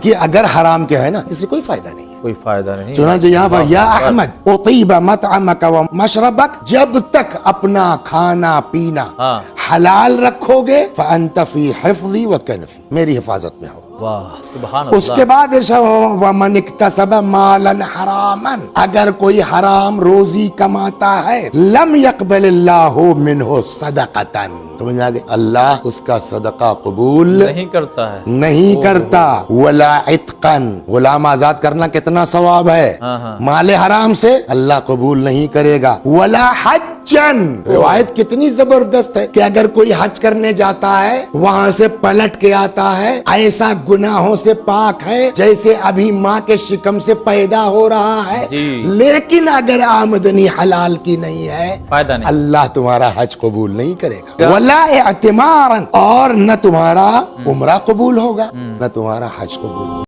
بلکہ اگر حرام کے ہے نا اس سے کوئی فائدہ نہیں ہے، کوئی فائدہ نہیں۔ چنانچہ یہاں پر یا احمد اطیب مطعمک و مشربک، جب تک اپنا کھانا پینا حلال رکھو گے فانت فی حفظی و کنفی، میری حفاظت میں ہو۔ واہ سبحان اللہ۔ اس کے بعد وَمَنِ اكْتَسَبَ مَالًا حَرَامًا، اگر کوئی حرام روزی کماتا ہے لم يقبل اللہ منہ صدقۃ، سمجھ آگے، اللہ اس کا صدقہ قبول نہیں کرتا ہے، نہیں کرتا، ولا عتقا، غلام آزاد کرنا کتنا ثواب ہے، مال حرام سے اللہ قبول نہیں کرے گا، ولا حجن، روایت کتنی زبردست ہے کہ اگر کوئی حج کرنے جاتا ہے وہاں سے پلٹ کے آتا ہے ایسا گناہوں سے پاک ہے جیسے ابھی ماں کے شکم سے پیدا ہو رہا ہے، لیکن اگر آمدنی حلال کی نہیں ہے فائدہ نہیں، اللہ تمہارا حج قبول نہیں کرے گا، ولا اعتمارا، اور نہ تمہارا عمرہ قبول ہوگا نہ تمہارا حج قبول ہوگا۔